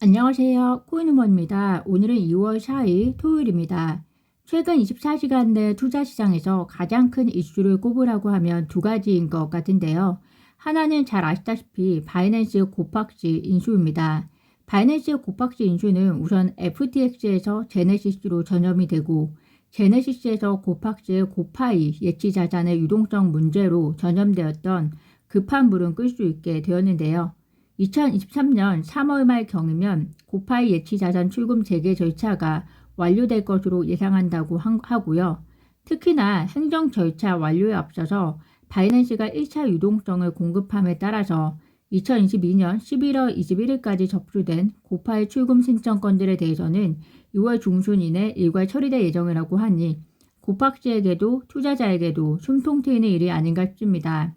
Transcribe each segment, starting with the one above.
안녕하세요. 코인우먼입니다. 오늘은 2월 4일 토요일입니다. 최근 24시간 내 투자시장에서 가장 큰 이슈를 꼽으라고 하면 두 가지인 것 같은데요. 하나는 잘 아시다시피 바이낸스 고팍시 인수입니다. 바이낸스 고팍시 인수는 우선 FTX에서 제네시스로 전염이 되고 제네시스에서 고팍시의 고파이 예치자산의 유동성 문제로 전염되었던 급한 물은 끌 수 있게 되었는데요. 2023년 3월 말 경이면 고파이 예치자산 출금 재개 절차가 완료될 것으로 예상한다고 하고요. 특히나 행정 절차 완료에 앞서서 바이낸스가 1차 유동성을 공급함에 따라서 2022년 11월 21일까지 접수된 고파이 출금 신청 건들에 대해서는 6월 중순 이내 일괄 처리될 예정이라고 하니 고팍시에게도 투자자에게도 숨통 트이는 일이 아닌가 싶습니다.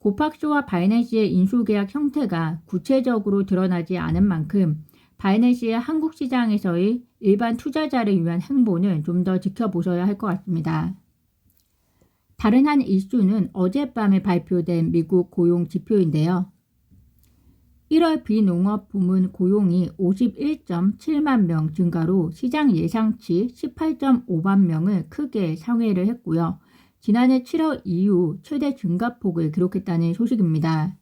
고팍시와 바이낸스의 인수계약 형태가 구체적으로 드러나지 않은 만큼 바이낸스의 한국 시장에서의 일반 투자자를 위한 행보는 좀 더 지켜보셔야 할 것 같습니다. 다른 한 이슈는 어젯밤에 발표된 미국 고용 지표인데요. 1월 비농업 부문 고용이 51.7만 명 증가로 시장 예상치 18.5만 명을 크게 상회를 했고요. 지난해 7월 이후 최대 증가폭을 기록했다는 소식입니다.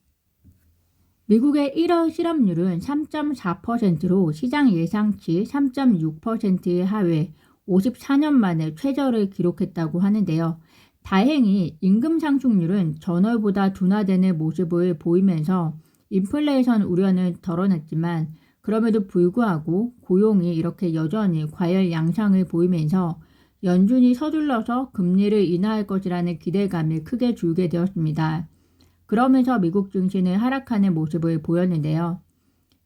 미국의 1월 실업률은 3.4%로 시장 예상치 3.6%의 하회 54년 만에 최저를 기록했다고 하는데요. 다행히 임금 상승률은 전월보다 둔화되는 모습을 보이면서 인플레이션 우려는 덜어냈지만 그럼에도 불구하고 고용이 이렇게 여전히 과열 양상을 보이면서 연준이 서둘러서 금리를 인하할 것이라는 기대감이 크게 줄게 되었습니다. 그러면서 미국 증시는 하락하는 모습을 보였는데요.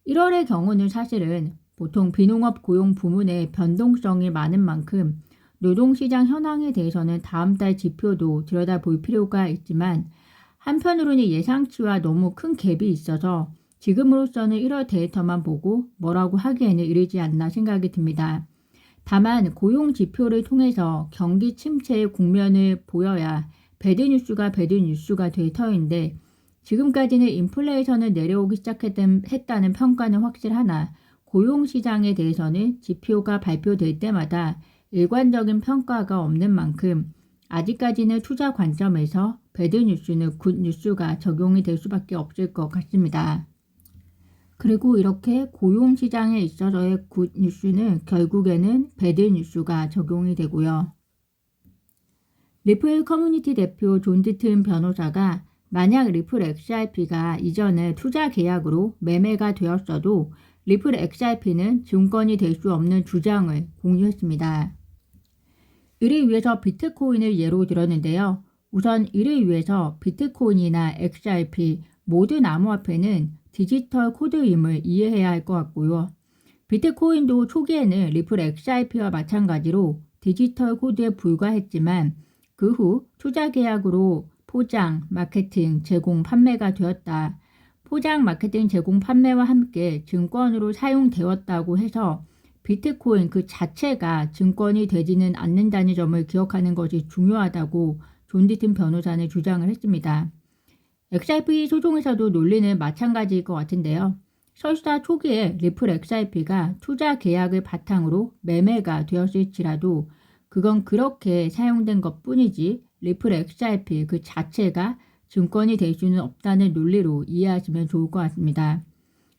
1월의 경우는 사실은 보통 비농업 고용 부문의 변동성이 많은 만큼 노동시장 현황에 대해서는 다음 달 지표도 들여다볼 필요가 있지만 한편으로는 예상치와 너무 큰 갭이 있어서 지금으로서는 1월 데이터만 보고 뭐라고 하기에는 이르지 않나 생각이 듭니다. 다만 고용 지표를 통해서 경기 침체의 국면을 보여야 배드뉴스가 배드뉴스가 될 터인데 지금까지는 인플레이션을 내려오기 시작했다는 평가는 확실하나 고용시장에 대해서는 지표가 발표될 때마다 일관적인 평가가 없는 만큼 아직까지는 투자 관점에서 배드뉴스는 굿뉴스가 적용이 될 수밖에 없을 것 같습니다. 그리고 이렇게 고용시장에 있어서의 굿뉴스는 결국에는 배드뉴스가 적용이 되고요. 리플 커뮤니티 대표 존 디튼 변호사가 만약 리플 XRP가 이전에 투자 계약으로 매매가 되었어도 리플 XRP는 증권이 될 수 없는 주장을 공유했습니다. 이를 위해서 비트코인을 예로 들었는데요. 우선 이를 위해서 비트코인이나 XRP 모든 암호화폐는 디지털 코드임을 이해해야 할 것 같고요. 비트코인도 초기에는 리플 XRP와 마찬가지로 디지털 코드에 불과했지만 그 후 투자 계약으로 포장, 마케팅, 제공, 판매가 되었다. 포장, 마케팅, 제공, 판매와 함께 증권으로 사용되었다고 해서 비트코인 그 자체가 증권이 되지는 않는다는 점을 기억하는 것이 중요하다고 존 디튼 변호사는 주장을 했습니다. XRP 소송에서도 논리는 마찬가지일 것 같은데요. 설사 초기에 리플 XRP가 투자 계약을 바탕으로 매매가 되었을지라도 그건 그렇게 사용된 것 뿐이지 리플 XRP 그 자체가 증권이 될 수는 없다는 논리로 이해하시면 좋을 것 같습니다.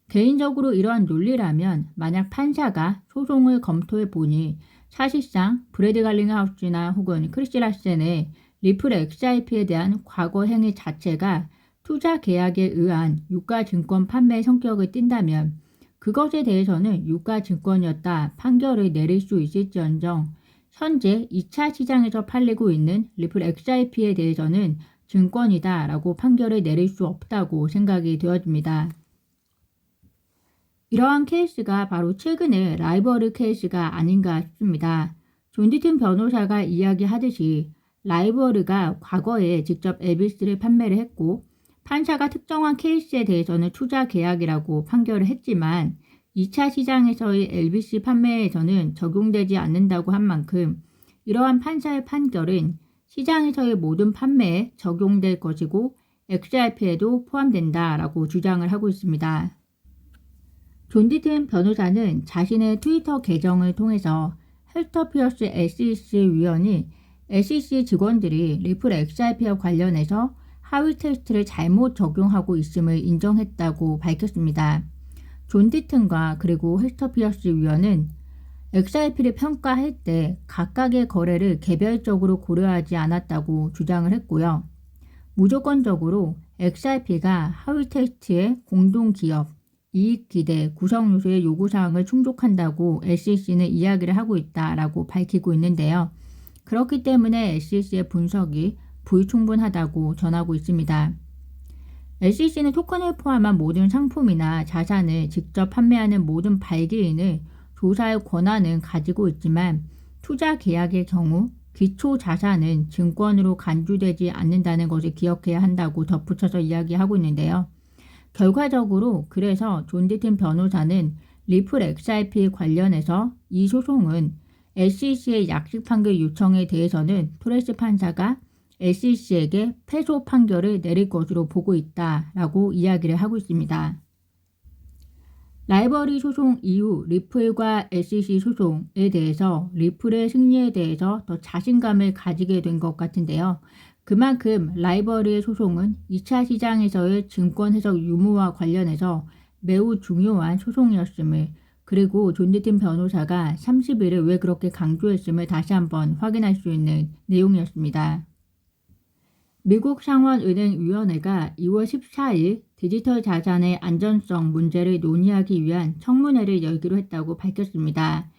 개인적으로 이러한 논리라면 만약 판사가 소송을 검토해 보니 사실상 브래드 갈링하우스나 혹은 크리스 라센의 리플 XRP에 대한 과거 행위 자체가 투자 계약에 의한 유가증권 판매 성격을 띈다면 그것에 대해서는 유가증권이었다 판결을 내릴 수 있을지언정 현재 2차 시장에서 팔리고 있는 리플 XRP에 대해서는 증권이다 라고 판결을 내릴 수 없다고 생각이 되어집니다. 이러한 케이스가 바로 최근의 라이벌 케이스가 아닌가 싶습니다. 존 디튼 변호사가 이야기하듯이 라이벌가 과거에 직접 엘비스를 판매를 했고 판사가 특정한 케이스에 대해서는 투자 계약이라고 판결을 했지만 2차 시장에서의 엘비스 판매에서는 적용되지 않는다고 한 만큼 이러한 판사의 판결은 시장에서의 모든 판매에 적용될 것이고 XRP에도 포함된다라고 주장을 하고 있습니다. 존 디튼 변호사는 자신의 트위터 계정을 통해서 헬터 피어스 SEC 위원이 SEC 직원들이 리플 XRP와 관련해서 하위 테스트를 잘못 적용하고 있음을 인정했다고 밝혔습니다. 존 디튼과 그리고 헬터 피어스 위원은 XRP를 평가할 때 각각의 거래를 개별적으로 고려하지 않았다고 주장을 했고요. 무조건적으로 XRP가 하위 테스트의 공동기업, 이익 기대, 구성 요소의 요구사항을 충족한다고 SEC는 이야기를 하고 있다라고 밝히고 있는데요. 그렇기 때문에 SEC의 분석이 불충분하다고 전하고 있습니다. SEC는 토큰을 포함한 모든 상품이나 자산을 직접 판매하는 모든 발기인을 조사할 권한은 가지고 있지만 투자 계약의 경우 기초 자산은 증권으로 간주되지 않는다는 것을 기억해야 한다고 덧붙여서 이야기하고 있는데요. 결과적으로 그래서 존 디튼 변호사는 리플 XRP 관련해서 이 소송은 SEC의 약식 판결 요청에 대해서는 토레스 판사가 SEC에게 패소 판결을 내릴 것으로 보고 있다라고 이야기를 하고 있습니다. 라이벌리 소송 이후 리플과 SEC 소송에 대해서 리플의 승리에 대해서 더 자신감을 가지게 된 것 같은데요. 그만큼 라이벌리의 소송은 2차 시장에서의 증권 해석 유무와 관련해서 매우 중요한 소송이었음을, 그리고 존 디튼 변호사가 30일을 왜 그렇게 강조했음을 다시 한번 확인할 수 있는 내용이었습니다. 미국 상원은행위원회가 2월 14일 디지털 자산의 안전성 문제를 논의하기 위한 청문회를 열기로 했다고 밝혔습니다.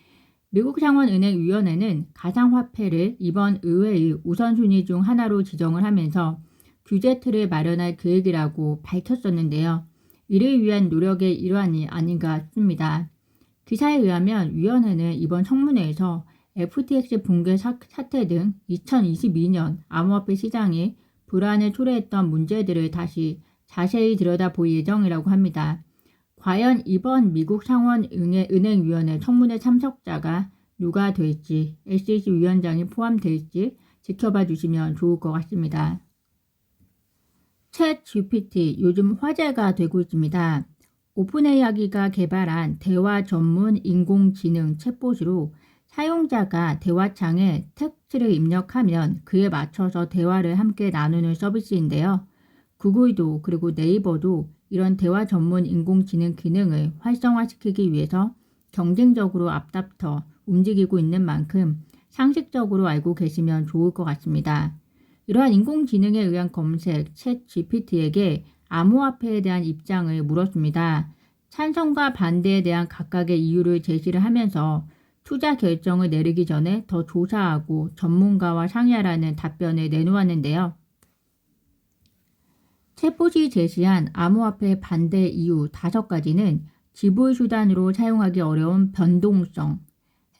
미국 상원은행위원회는 가상화폐를 이번 의회의 우선순위 중 하나로 지정을 하면서 규제 틀을 마련할 계획이라고 밝혔었는데요. 이를 위한 노력의 일환이 아닌가 싶습니다. 기사에 의하면 위원회는 이번 청문회에서 FTX 붕괴 사태 등 2022년 암호화폐 시장이 불안을 초래했던 문제들을 다시 자세히 들여다볼 예정이라고 합니다. 과연 이번 미국 상원은행위원회 청문회 참석자가 누가 될지, SEC 위원장이 포함될지 지켜봐 주시면 좋을 것 같습니다. 챗 GPT 요즘 화제가 되고 있습니다. 오픈AI가 개발한 대화 전문 인공지능 챗봇으로 사용자가 대화창에 텍스트를 입력하면 그에 맞춰서 대화를 함께 나누는 서비스인데요. 구글도 그리고 네이버도 이런 대화 전문 인공지능 기능을 활성화시키기 위해서 경쟁적으로 앞다퉈 움직이고 있는 만큼 상식적으로 알고 계시면 좋을 것 같습니다. 이러한 인공지능에 의한 검색, 챗 GPT에게 암호화폐에 대한 입장을 물었습니다. 찬성과 반대에 대한 각각의 이유를 제시를 하면서 투자 결정을 내리기 전에 더 조사하고 전문가와 상의하라는 답변을 내놓았는데요. 챗봇이 제시한 암호화폐 반대 이유 5가지는 지불 수단으로 사용하기 어려운 변동성,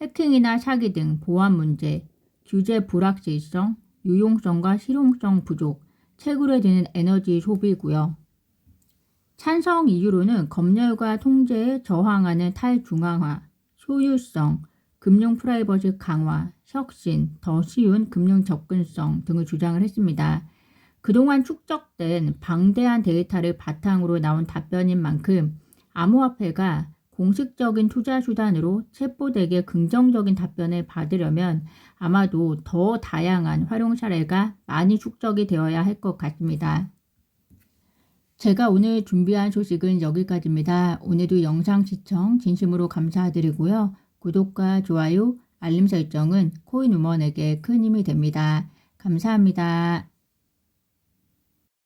해킹이나 사기 등 보안 문제, 규제 불확실성, 유용성과 실용성 부족, 채굴에 드는 에너지 소비고요. 찬성 이유로는 검열과 통제에 저항하는 탈중앙화, 소유성, 금융 프라이버시 강화, 혁신, 더 쉬운 금융 접근성 등을 주장을 했습니다. 그동안 축적된 방대한 데이터를 바탕으로 나온 답변인 만큼 암호화폐가 공식적인 투자 수단으로 챗봇에게 긍정적인 답변을 받으려면 아마도 더 다양한 활용 사례가 많이 축적이 되어야 할 것 같습니다. 제가 오늘 준비한 소식은 여기까지입니다. 오늘도 영상 시청 진심으로 감사드리고요. 구독과 좋아요, 알림 설정은 코인우먼에게 큰 힘이 됩니다. 감사합니다.